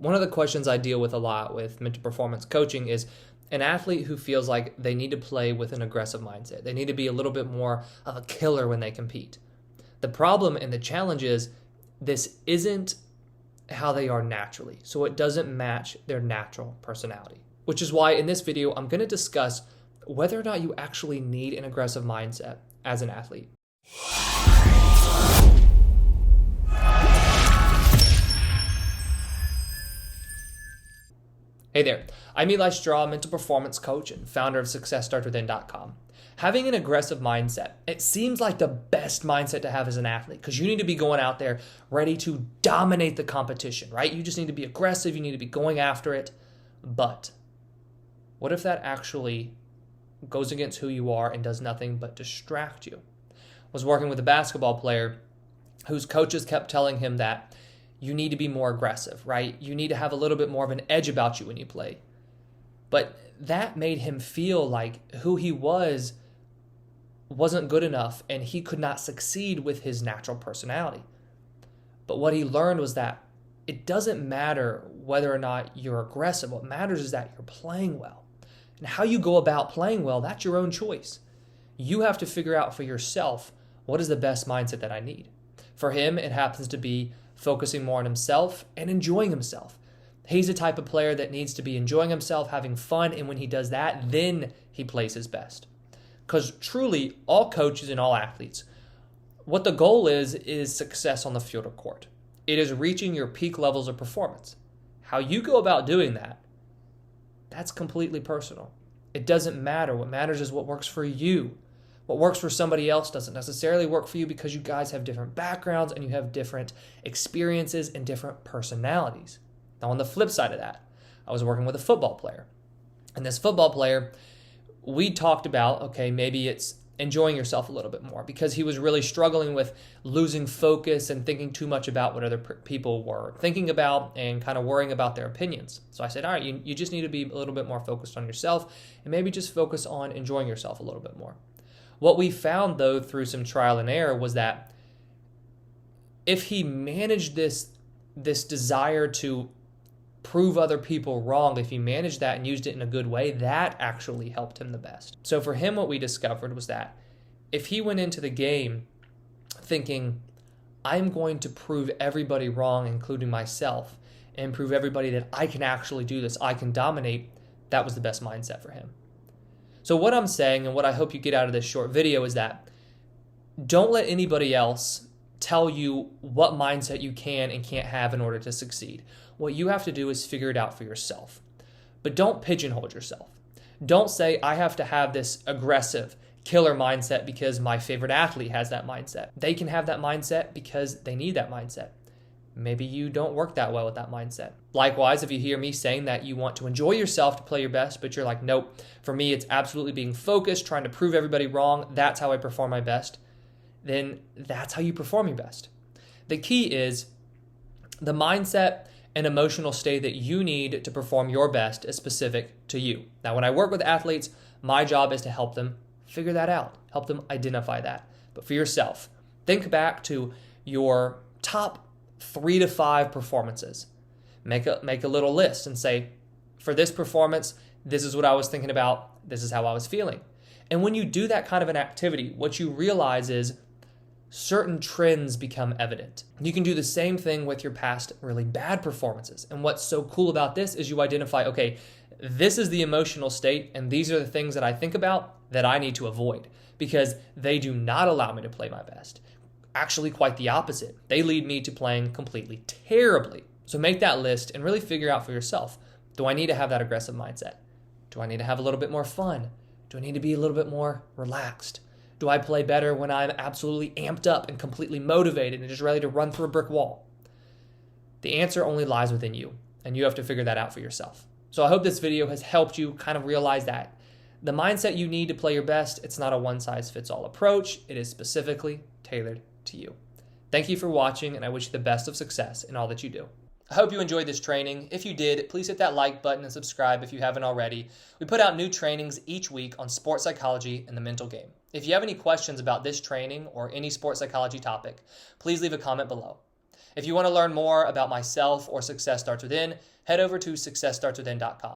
One of the questions I deal with a lot with mental performance coaching is an athlete who feels like they need to play with an aggressive mindset. They need to be a little bit more of a killer when they compete. The problem and the challenge is this isn't how they are naturally, so it doesn't match their natural personality. Which is why in this video, I'm going to discuss whether or not you actually need an aggressive mindset as an athlete. Hey there, I'm Eli Straw, mental performance coach and founder of SuccessStartsWithin.com. Having an aggressive mindset, it seems like the best mindset to have as an athlete because you need to be going out there ready to dominate the competition, right? You just need to be aggressive, you need to be going after it. But what if that actually goes against who you are and does nothing but distract you? I was working with a basketball player whose coaches kept telling him that you need to be more aggressive, right? You need to have a little bit more of an edge about you when you play. But that made him feel like who he wasn't good enough and he could not succeed with his natural personality. But what he learned was that it doesn't matter whether or not you're aggressive. What matters is that you're playing well. And how you go about playing well, that's your own choice. You have to figure out for yourself, what is the best mindset that I need? For him, it happens to be focusing more on himself and enjoying himself. He's the type of player that needs to be enjoying himself, having fun, and when he does that, then he plays his best. Because truly, all coaches and all athletes, what the goal is success on the field or court. It is reaching your peak levels of performance. How you go about doing that, that's completely personal. It doesn't matter. What matters is what works for you. What works for somebody else doesn't necessarily work for you because you guys have different backgrounds and you have different experiences and different personalities. Now, on the flip side of that, I was working with a football player. And this football player, we talked about, okay, maybe it's enjoying yourself a little bit more because he was really struggling with losing focus and thinking too much about what other people were thinking about and kind of worrying about their opinions. So I said, all right, you just need to be a little bit more focused on yourself and maybe just focus on enjoying yourself a little bit more. What we found, though, through some trial and error was that if he managed this desire to prove other people wrong, if he managed that and used it in a good way, that actually helped him the best. So for him, what we discovered was that if he went into the game thinking, I'm going to prove everybody wrong, including myself, and prove everybody that I can actually do this, I can dominate, that was the best mindset for him. So what I'm saying and what I hope you get out of this short video is that don't let anybody else tell you what mindset you can and can't have in order to succeed. What you have to do is figure it out for yourself. But don't pigeonhole yourself. Don't say, I have to have this aggressive killer mindset because my favorite athlete has that mindset. They can have that mindset because they need that mindset. Maybe you don't work that well with that mindset. Likewise, if you hear me saying that you want to enjoy yourself to play your best, but you're like, nope, for me, it's absolutely being focused, trying to prove everybody wrong. That's how I perform my best. Then that's how you perform your best. The key is the mindset and emotional state that you need to perform your best is specific to you. Now, when I work with athletes, my job is to help them figure that out, help them identify that. But for yourself, think back to your top 3 to 5 performances. Make a little list and say, for this performance, this is what I was thinking about, this is how I was feeling. And when you do that kind of an activity, what you realize is certain trends become evident. You can do the same thing with your past really bad performances. And what's so cool about this is you identify, okay, this is the emotional state and these are the things that I think about that I need to avoid because they do not allow me to play my best. Actually, quite the opposite. They lead me to playing completely terribly. So make that list and really figure out for yourself, do I need to have that aggressive mindset? Do I need to have a little bit more fun? Do I need to be a little bit more relaxed? Do I play better when I'm absolutely amped up and completely motivated and just ready to run through a brick wall? The answer only lies within you, and you have to figure that out for yourself. So I hope this video has helped you kind of realize that the mindset you need to play your best, it's not a one-size-fits-all approach. It is specifically tailored to you. Thank you for watching, and I wish you the best of success in all that you do. I hope you enjoyed this training. If you did, please hit that like button and subscribe if you haven't already. We put out new trainings each week on sports psychology and the mental game. If you have any questions about this training or any sports psychology topic, please leave a comment below. If you want to learn more about myself or Success Starts Within, head over to successstartswithin.com.